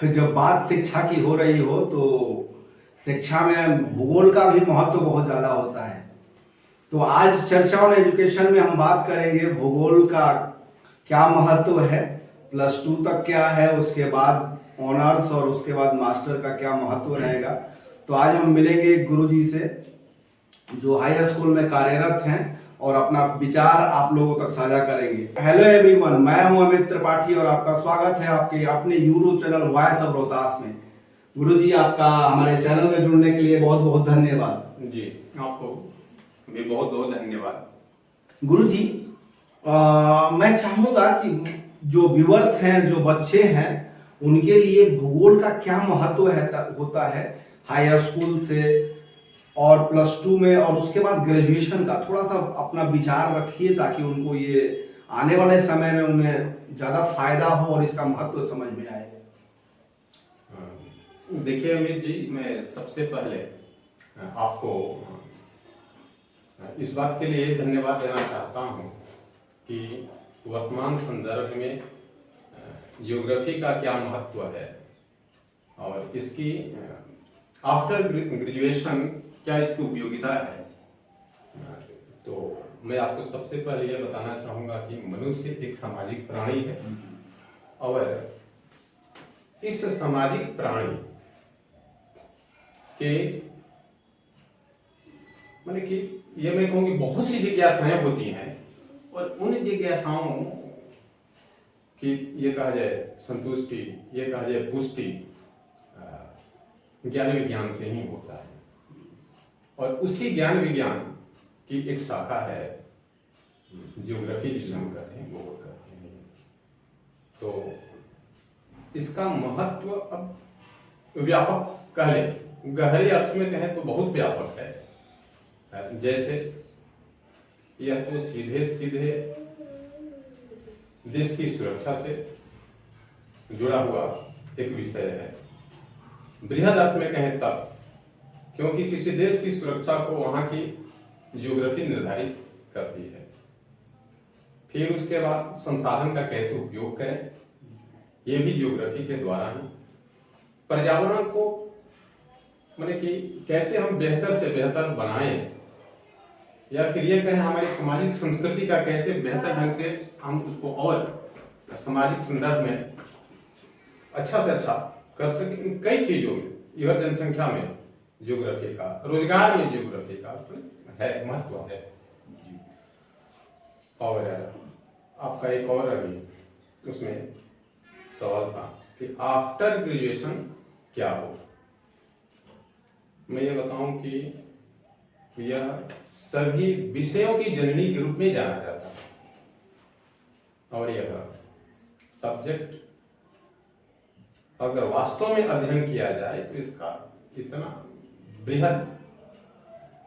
जब बात शिक्षा की हो रही हो तो शिक्षा में भूगोल का भी महत्व बहुत ज़्यादा होता है। तो आज चर्चा ऑन एजुकेशन में हम बात करेंगे भूगोल का क्या महत्व है, प्लस टू तक क्या है, उसके बाद ऑनर्स और उसके बाद मास्टर का क्या महत्व रहेगा। तो आज हम मिलेंगे गुरुजी से जो हाई स्कूल में कार्यरत हैं और अपना विचार आप लोगों तक साझा करेंगे। हेलो एवरीवन, मैं हूं अमित त्रिपाठी और आपका स्वागत है आपके अपने YouTube channel voice of Rohtas में। गुरुजी, आपका हमारे चैनल में जुड़ने के लिए बहुत बहुत धन्यवाद। जी, आपको भी बहुत बहुत धन्यवाद। गुरुजी, मैं चाहूंगा कि जो व्यूअर्स हैं, जो बच्चे हैं, उनके लिए भूगोल का क्या महत्व है होता है हाई स्कूल से और प्लस टू में और उसके बाद ग्रेजुएशन का थोड़ा सा अपना विचार रखिए ताकि उनको ये आने वाले समय में उन्हें ज्यादा फायदा हो और इसका महत्व समझ में आए। देखिए अमित जी, मैं सबसे पहले आपको इस बात के लिए धन्यवाद देना चाहता हूं कि वर्तमान संदर्भ में ज्योग्राफी का क्या महत्व है और इसकी आफ्टर ग्रेजुएशन क्या इसकी उपयोगिता है। तो मैं आपको सबसे पहले ये बताना चाहूँगा कि मनुष्य एक सामाजिक प्राणी है और इस सामाजिक प्राणी के माने कि ये मैं कहूँ कि बहुत सी जिज्ञासाएं होती हैं और उन जिज्ञासाओं की ये कहा जाए संतुष्टि, ये कहा जाए पुष्टि ज्ञान विज्ञान से ही होता है और उसी ज्ञान विज्ञान की एक शाखा है ज्योग्राफी जिसे हम कहते हैं, भूगोल कहते हैं। तो इसका महत्व अब व्यापक कह लें, गहरे अर्थ में कहें तो बहुत व्यापक है। जैसे यह तो सीधे सीधे देश की सुरक्षा से जुड़ा हुआ एक विषय है। बृहद अर्थ में कहें तब, क्योंकि किसी देश की सुरक्षा को वहां की ज्योग्राफी निर्धारित करती है। फिर उसके बाद संसाधन का कैसे उपयोग करें, यह भी ज्योग्राफी के द्वारा ही। पर्यावरण को माने कि कैसे हम बेहतर से बेहतर बनाएं, या फिर यह कहें हमारी सामाजिक संस्कृति का कैसे बेहतर ढंग से हम उसको और सामाजिक संदर्भ में अच्छा से अच्छा कर सकें। इन कई चीजों में, यह जनसंख्या में ज्योग्राफी का, रोजगार में ज्योग्राफी का है महत्व है। और आपका एक और अभी उसमें सवाल था कि आफ्टर ग्रेजुएशन क्या हो। मैं ये बताऊं कि यह सभी विषयों की जननी के रूप में जाना जाता है और यह सब्जेक्ट अगर वास्तव में अध्ययन किया जाए तो इसका इतना बृहद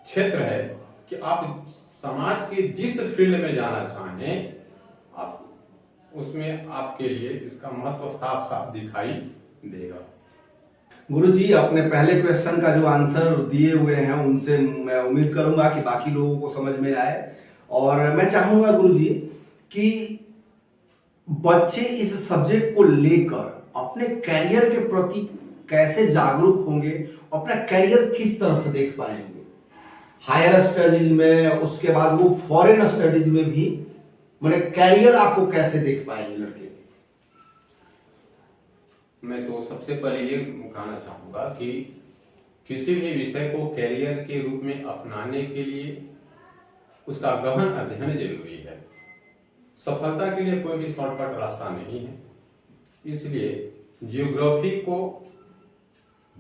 क्षेत्र है कि आप समाज के जिस फील्ड में जाना चाहें, आप उसमें आपके लिए इसका महत्व साफ साफ दिखाई देगा। गुरुजी, अपने पहले क्वेश्चन का जो आंसर दिए हुए हैं उनसे मैं उम्मीद करूंगा कि बाकी लोगों को समझ में आए। और मैं चाहूंगा गुरुजी कि बच्चे इस सब्जेक्ट को लेकर अपने करियर के प्रति कैसे जागरूक होंगे, अपना करियर किस तरह से देख पाएंगे हायर स्टडीज में, उसके बाद वो फॉरेन स्टडीज में भी, मैंने करियर आपको कैसे देख पाएंगे लड़के। मैं तो सबसे पहले ये कहना चाहूँगा कि किसी भी विषय को कैरियर के रूप में अपनाने के लिए उसका गहन अध्ययन जरूरी है। सफलता के लिए कोई भी शॉर्टकट रास्ता नहीं है, इसलिए ज्योग्राफी को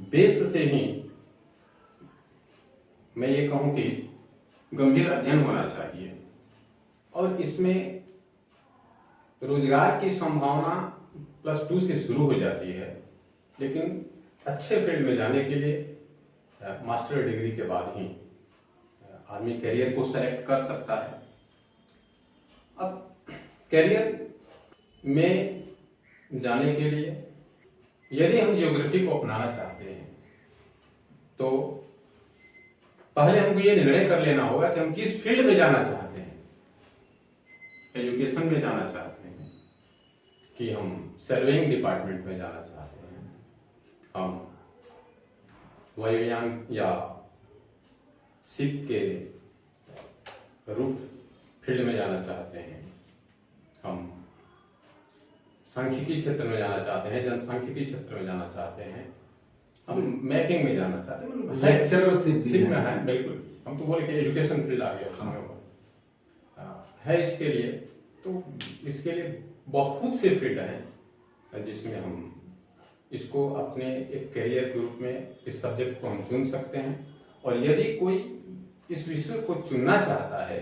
बेस से ही मैं ये कहूँ कि गंभीर अध्ययन होना चाहिए और इसमें रोजगार की संभावना प्लस टू से शुरू हो जाती है, लेकिन अच्छे फील्ड में जाने के लिए मास्टर डिग्री के बाद ही आदमी करियर को सेलेक्ट कर सकता है। अब करियर में जाने के लिए यदि हम ज्योग्राफी को अपनाना चाहते हैं तो पहले हमको ये निर्णय कर लेना होगा कि हम किस फील्ड में जाना चाहते हैं। एजुकेशन में जाना चाहते हैं कि हम सर्वेइंग डिपार्टमेंट में जाना चाहते हैं हम वायुयान या शिप के रूट फील्ड में जाना चाहते हैं, हम सांख्यिकी क्षेत्र में जाना चाहते हैं, जनसांख्यिकी क्षेत्र में जाना चाहते हैं, हम मैपिंग में जाना चाहते हैं, मतलब लेक्चरशिप में है बिल्कुल। हम तो बोले कि एजुकेशन फील्ड आ गया उसमें है। इसके लिए तो इसके लिए बहुत से फील्ड हैं जिसमें हम इसको अपने एक करियर के रूप में इस सब्जेक्ट को हम चुन सकते हैं। और यदि कोई इस विषय को चुनना चाहता है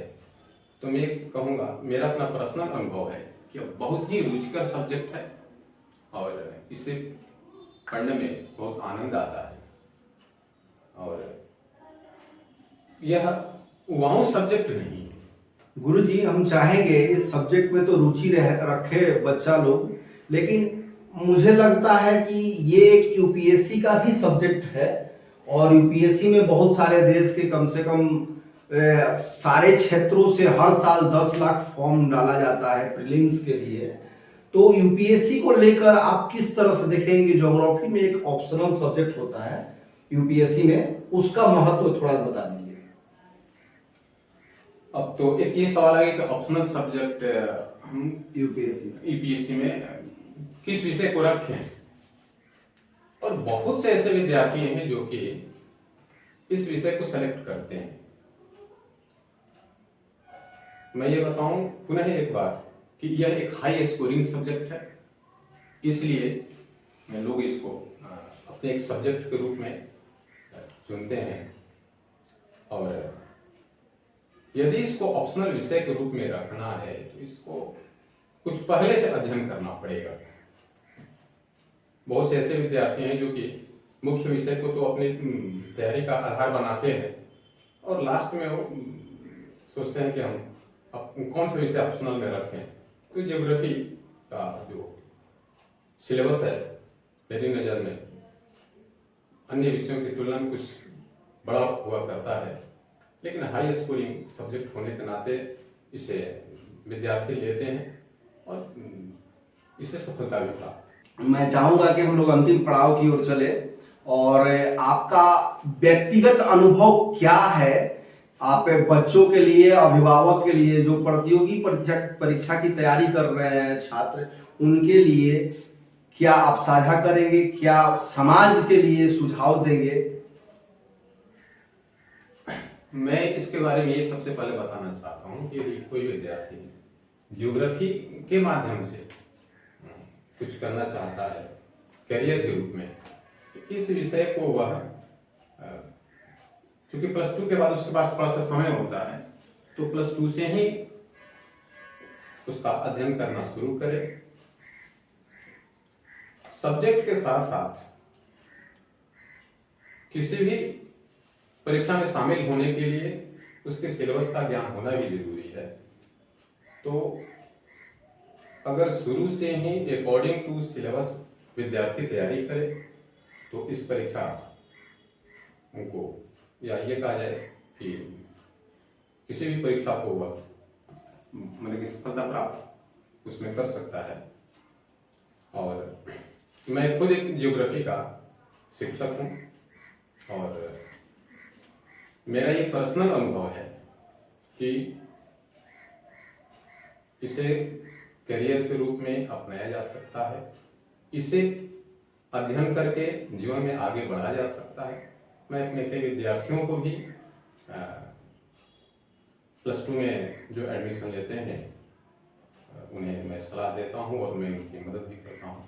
तो मैं कहूँगा, मेरा अपना पर्सनल अनुभव है कि बहुत ही रुचिकर सब्जेक्ट है और इसे पढ़ने में बहुत आनंद आता है। और यह वाउ सब्जेक्ट नहीं है। गुरुजी, हम चाहेंगे इस सब्जेक्ट में तो रुचि रखे बच्चा लोग, लेकिन मुझे लगता है कि ये एक यूपीएससी का भी सब्जेक्ट है और यूपीएससी में बहुत सारे देश के कम से कम सारे क्षेत्रों से हर साल 10 लाख फॉर्म डाला जाता है प्रीलिम्स के लिए। तो यूपीएससी को लेकर आप किस तरह से देखेंगे? ज्योग्राफी में एक ऑप्शनल सब्जेक्ट होता है यूपीएससी में, उसका महत्व थोड़ा बता दीजिए। अब तो एक ये सवाल है कि ऑप्शनल सब्जेक्ट हम यूपीएससी में किस विषय को रखें। और बहुत से ऐसे विद्यार्थी हैं जो कि इस विषय को सेलेक्ट करते हैं। मैं ये बताऊं पुनः एक बार कि यह एक हाई स्कोरिंग सब्जेक्ट है, इसलिए लोग इसको अपने एक सब्जेक्ट के रूप में चुनते हैं। और यदि इसको ऑप्शनल विषय के रूप में रखना है तो इसको कुछ पहले से अध्ययन करना पड़ेगा। बहुत से ऐसे विद्यार्थी हैं जो कि मुख्य विषय को तो अपनी तैयारी का आधार बनाते हैं और लास्ट में वो सोचते हैं कि हम कौन सा विषय ऑप्शनल में रखें। तो ज्योग्राफी का जो सिलेबस है मेरी नज़र में अन्य विषयों की तुलना में कुछ बड़ा हुआ करता है, लेकिन हाई स्कोरिंग सब्जेक्ट होने के नाते इसे विद्यार्थी लेते हैं और इससे सफलता भी प्राप्त। मैं चाहूंगा कि हम लोग अंतिम पड़ाव की ओर चले और आपका व्यक्तिगत अनुभव क्या है, आप बच्चों के लिए, अभिभावक के लिए, जो प्रतियोगी परीक्षा की तैयारी कर रहे हैं छात्र, उनके लिए क्या आप साझा करेंगे? क्या समाज के लिए सुझाव देंगे? मैं इसके बारे में ये सबसे पहले बताना चाहता हूँ कि यदि कोई विद्यार्थी ज्योग्राफी के माध्यम से कुछ करना चाहता है करियर के रूप में, तो इस विषय को वह चूंकि +2 के बाद उसके पास थोड़ा सा समय होता है तो +2 से ही उसका अध्ययन करना शुरू करे। सब्जेक्ट के साथ साथ किसी भी परीक्षा में शामिल होने के लिए उसके सिलेबस का ज्ञान होना भी जरूरी है। तो अगर शुरू से ही अकॉर्डिंग टू सिलेबस विद्यार्थी तैयारी करे तो इस परीक्षा उनको, या ये कहा जाए कि किसी भी परीक्षा को वह मतलब कि सफलता प्राप्त उसमें कर सकता है। और मैं खुद एक ज्योग्राफी का शिक्षक हूँ और मेरा ये पर्सनल अनुभव है कि इसे करियर के रूप में अपनाया जा सकता है, इसे अध्ययन करके जीवन में आगे बढ़ा जा सकता है। मैं अपने कई विद्यार्थियों को भी +2 में जो एडमिशन लेते हैं उन्हें मैं सलाह देता हूँ और मैं उनकी मदद भी करता हूँ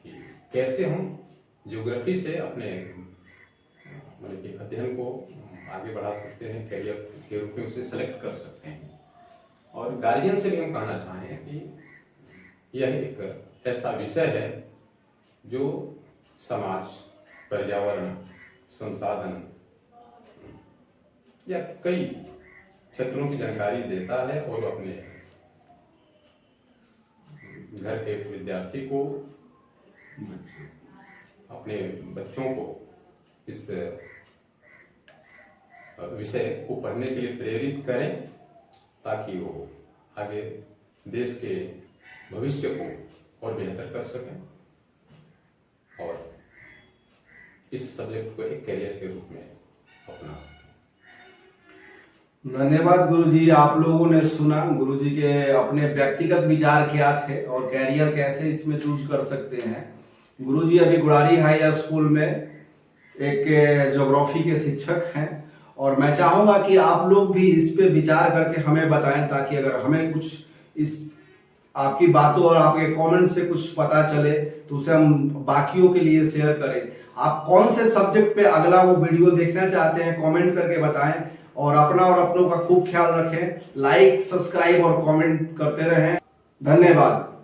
कि कैसे हम ज्योग्राफी से अपने मतलब कि अध्ययन को आगे बढ़ा सकते हैं, करियर के रूप में उसे सेलेक्ट कर सकते हैं। और गार्जियन से भी हम कहना चाहें कि यह एक ऐसा विषय है जो समाज, पर्यावरण, संसाधन या कई क्षेत्रों की जानकारी देता है और अपने घर के विद्यार्थी को, अपने बच्चों को इस विषय को पढ़ने के लिए प्रेरित करें ताकि वो आगे देश के भविष्य को और बेहतर कर सकें। और इस सब्जेक्ट को एक करियर के रूप में अपना सकें। धन्यवाद गुरुजी, आप लोगों ने सुना गुरुजी के अपने व्यक्तिगत विचार क्या थे और कैरियर कैसे इसमें चूज कर सकते हैं। गुरुजी अभी गुरारी हाई स्कूल में एक ज्योग्राफी के शिक्षक हैं और मैं चाहूँगा कि आप लोग भी इस पे विचार करके हमें बताएं, ताकि अगर हमें कुछ इस आपकी बातों और आपके कमेंट से कुछ पता चले तो उसे हम बाकियों के लिए शेयर करें। आप कौन से सब्जेक्ट पे अगला वो वीडियो देखना चाहते हैं कमेंट करके बताएं और अपना और अपनों का खूब ख्याल रखें। लाइक, सब्सक्राइब और कमेंट करते रहें। धन्यवाद।